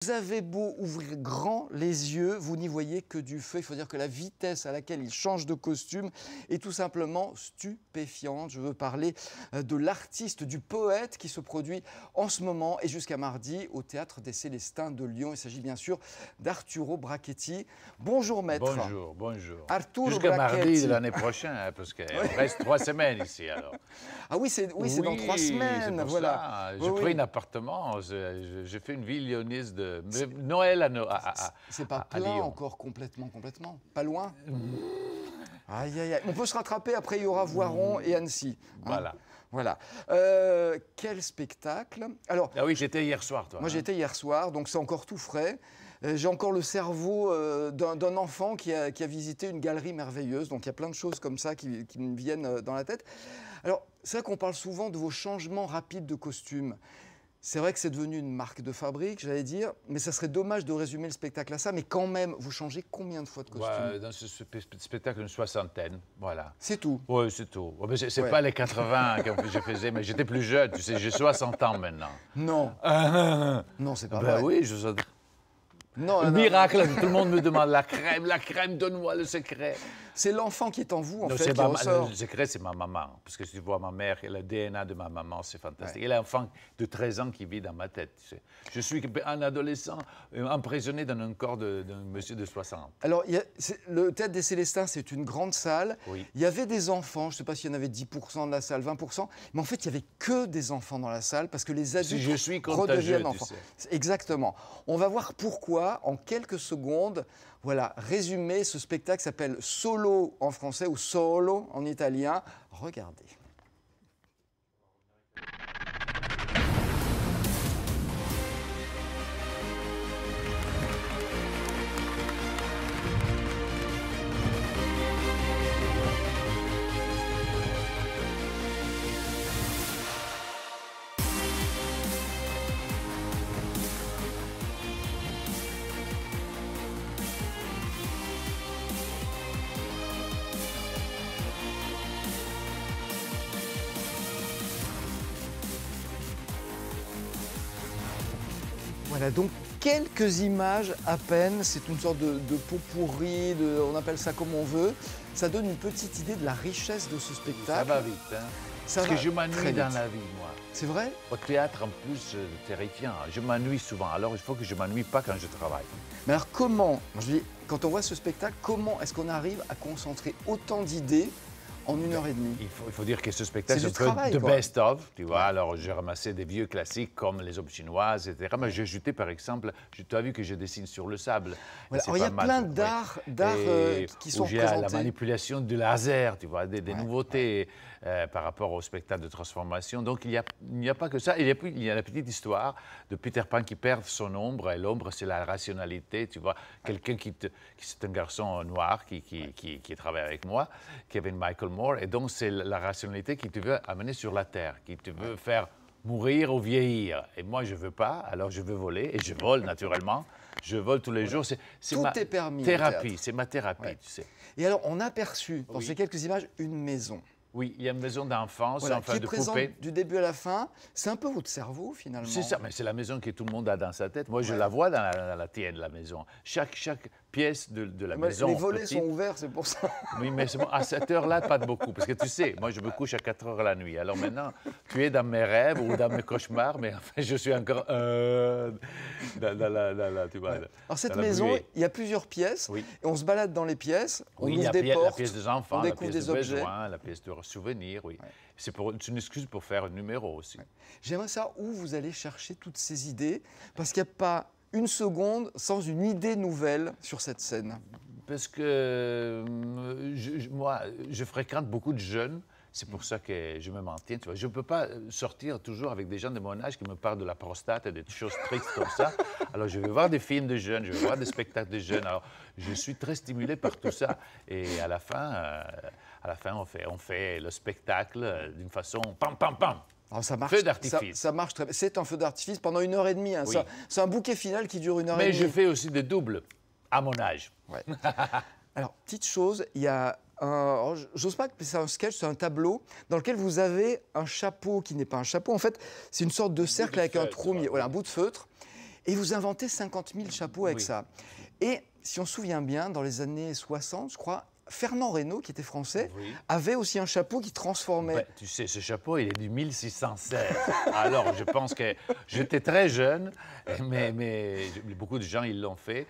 Vous avez beau ouvrir grand les yeux, vous n'y voyez que du feu. Il faut dire que la vitesse à laquelle il change de costume est tout simplement stupéfiante. Je veux parler de l'artiste, du poète qui se produit en ce moment et jusqu'à mardi au Théâtre des Célestins de Lyon. Il s'agit bien sûr d'Arturo Brachetti. Bonjour maître. Bonjour, bonjour. Arturo Jusqu'à Brachetti. mardi de l'année prochaine, hein, parce qu'il reste 3 semaines ici alors. Ah oui, c'est dans 3 semaines. C'est pour Voilà. ça. Oui, J'ai oui. pris un appartement, j'ai fait une vie lyonnaise de Noël C'est pas à plein Lyon. encore complètement. Pas loin. Aïe, aïe, aïe. On peut se rattraper, après il y aura Voiron et Annecy. Hein. Voilà. Voilà. Quel spectacle. Alors, Ah oui, j'étais hier soir, toi. moi hein. j'étais hier soir, donc c'est encore tout frais. J'ai encore le cerveau d'un enfant qui a visité une galerie merveilleuse. Donc il y a plein de choses comme ça qui me viennent dans la tête. Alors, c'est vrai qu'on parle souvent de vos changements rapides de costumes. C'est vrai que c'est devenu une marque de fabrique, j'allais dire, mais ça serait dommage de résumer le spectacle à ça. Mais quand même, vous changez combien de fois de costume? Ouais, dans ce spectacle, une soixantaine, voilà. C'est tout. Oui, c'est tout. Ouais, mais c'est Ouais. pas les 80 que je faisais, mais j'étais plus jeune, tu sais, j'ai 60 ans maintenant. Non. Non, c'est pas Ben vrai. oui, je... Non, Le non, miracle, tout le monde me demande la crème, donne-moi le secret. c'est l'enfant qui est en vous, en Non, fait, c'est qui ressort. le secret, c'est ma maman. Parce que si tu vois ma mère, le DNA de ma maman, c'est fantastique. Ouais. Elle est un enfant de 13 ans qui vit dans ma tête. Tu sais. Je suis un adolescent emprisonné dans un corps d'un monsieur de 60. Alors, le Théâtre des Célestins, c'est une grande salle. Oui. Il y avait des enfants, je ne sais pas s'il y en avait 10% de la salle, 20%, mais en fait, il n'y avait que des enfants dans la salle parce que les adultes je suis contagieux, redeviennent tu enfants. sais. Exactement. On va voir pourquoi, en quelques secondes, voilà, résumer ce spectacle s'appelle Solo en français ou Solo en italien. Regardez. Voilà, donc quelques images à peine, c'est une sorte de pot pourri, on appelle ça comme on veut. Ça donne une petite idée de la richesse de ce Ça spectacle. va vite, hein? Ça Parce va que je très m'ennuie vite. dans la vie, moi. C'est vrai? Au théâtre, en plus, terrifiant. Je m'ennuie souvent. Alors, il faut que je ne m'ennuie pas quand je travaille. Mais alors comment, je dis, quand on voit ce spectacle, comment est-ce qu'on arrive à concentrer autant d'idées en 1 heure et demie? Il faut dire que ce spectacle, C'est c'est du un peu travail, de quoi. best-of, tu vois. Alors, j'ai ramassé des vieux classiques comme Les Aubes chinoises, etc. Mais j'ai ajouté, par exemple, tu as vu que je dessine sur le sable. Voilà. Et c'est Alors, il y a pas mal, plein oui. d'arts Et qui sont où j'ai la représentés. manipulation du laser, tu vois, des Ouais, nouveautés par rapport au spectacle de transformation. Donc, il n'y a pas que ça. Il y a la petite histoire de Peter Pan qui perd son ombre. Et l'ombre, c'est la rationalité, tu vois. Quelqu'un c'est un garçon noir qui travaille avec moi, Kevin Michael Moore. Et donc, c'est la rationalité qui te veut amener sur la terre, qui te veut faire mourir ou vieillir. Et moi, je ne veux pas, alors je veux voler. Et je vole, naturellement. Je vole tous les jours. C'est Tout ma est permis au thérapie. théâtre. C'est ma thérapie, Ouais. tu sais. Et alors, on a aperçu dans Oui. ces quelques images une maison. Oui, il y a une maison d'enfance, Voilà, enfin qui est de présente poupée. du début à la fin. C'est un peu votre cerveau, finalement. C'est ça, mais c'est la maison que tout le monde a dans sa tête. Moi, je la vois dans la tienne, la maison. Chaque pièce de la maison. Les volets petite. sont ouverts, c'est pour ça. Oui, mais à cette heure-là, pas de beaucoup. Parce que tu sais, moi, je me couche à 4 heures la nuit. Alors maintenant, tu es dans mes rêves ou dans mes cauchemars, mais enfin, je suis encore tu vois, Alors, cette dans la maison, buée. il y a plusieurs pièces. Oui. Et on se balade dans les pièces. On Oui, ouvre la, des la portes. pièce des enfants, on la découvre pièce des de objets. besoin, la pièce de souvenir, oui. Ouais. C'est une excuse pour faire un numéro aussi. J'aimerais savoir où vous allez chercher toutes ces idées. Parce qu'il n'y a pas une seconde sans une idée nouvelle sur cette scène. Parce que moi, je fréquente beaucoup de jeunes. C'est pour ça que je me maintiens. Tu vois. Je ne peux pas sortir toujours avec des gens de mon âge qui me parlent de la prostate et des choses tristes comme ça. Alors, je vais voir des films de jeunes, je vais voir des spectacles de jeunes. Alors, je suis très stimulé par tout ça. Et à la fin, on fait le spectacle d'une façon pam, pam, pam. Alors ça marche, Feu d'artifice. Ça marche très bien. C'est un feu d'artifice pendant 1 heure et demie. Hein. Oui. C'est un bouquet final qui dure 1 heure et Mais demie. je fais aussi des doubles à mon âge. Ouais. Alors, petite chose, il y a un... J'ose pas que c'est un sketch, c'est un tableau dans lequel vous avez un chapeau qui n'est pas un chapeau. En fait, c'est une sorte de cercle de avec un feutre, trou, ouais. voilà, un bout de feutre. Et vous inventez 50 000 chapeaux avec Oui. ça. Et si on se souvient bien, dans les années 60, je crois, Fernand Reynaud, qui était français, Oui. avait aussi un chapeau qui transformait. Ben, tu sais, ce chapeau, il est du 1616. Alors, je pense que j'étais très jeune, mais beaucoup de gens, ils l'ont fait,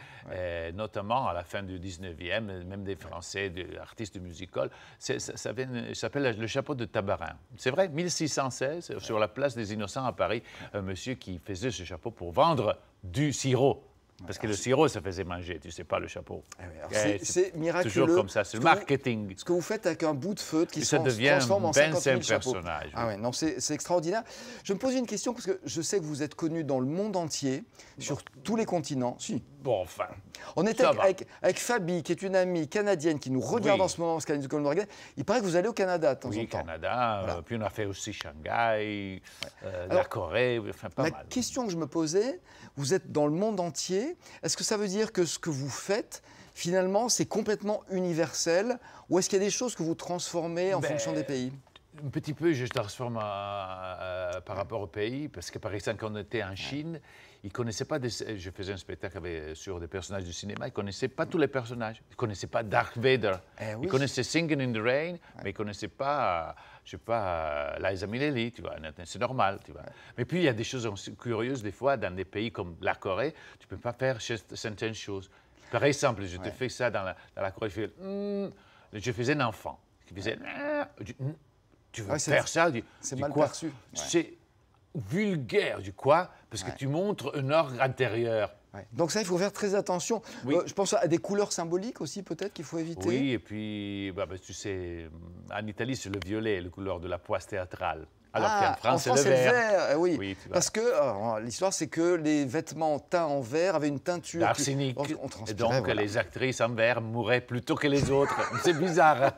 notamment à la fin du 19e, même des Français, des artistes de musical. Ça s'appelle le chapeau de Tabarin. C'est vrai, 1616, sur la place des Innocents à Paris, un monsieur qui faisait ce chapeau pour vendre du sirop. Parce que le sirop, ça faisait manger, tu sais pas, le chapeau. C'est miraculeux. Toujours comme ça, c'est le marketing. Ce que vous faites avec un bout de feutre qui se Ça devient transforme en un 50 000 simple chapeaux. personnage. Ah ouais, non, c'est extraordinaire. Je me pose une question parce que je sais que vous êtes connu dans le monde entier, sur tous les continents. Si. Bon, enfin. On était Ça va. avec Fabi, qui est une amie canadienne qui nous regarde Oui. en ce moment, parce qu'elle nous regarde. Il paraît que vous allez au Canada de temps Oui, en temps. Canada, Voilà. puis on a fait aussi Shanghai, la Alors, Corée, enfin pas La mal. question que je me posais, vous êtes dans le monde entier, est-ce que ça veut dire que ce que vous faites, finalement, c'est complètement universel, ou est-ce qu'il y a des choses que vous transformez en fonction des pays? Un petit peu, je transforme par rapport au pays, parce que par exemple, quand on était en Chine, ils ne connaissaient pas, je faisais un spectacle sur des personnages du cinéma, ils ne connaissaient pas tous les personnages. Ils ne connaissaient pas Darth Vader. Eh oui. Ils connaissaient Singing in the Rain, mais ils ne connaissaient pas, je sais pas, Liza Minnelli, tu vois, c'est normal, tu vois. Mais puis, il y a des choses aussi curieuses, des fois, dans des pays comme la Corée, tu ne peux pas faire certaines choses. Par exemple, je te fais ça dans la Corée, je faisais un enfant qui faisait... Tu veux faire ça? C'est Du mal quoi? perçu. Ouais. C'est vulgaire. Du quoi? Parce que tu montres un orgue intérieur. Ouais. Donc ça, il faut faire très attention. Oui. Je pense à des couleurs symboliques aussi, peut-être, qu'il faut éviter. Oui, et puis, tu sais, en Italie, c'est le violet, la couleur de la poisse théâtrale. Alors qu'en France, c'est le vert. Oui, Oui, tu vois. parce que l'histoire, c'est que les vêtements teints en vert avaient une teinture... D'arsenic. On Et transpirait, donc, voilà. les actrices en vert mouraient plus tôt que les autres. C'est bizarre.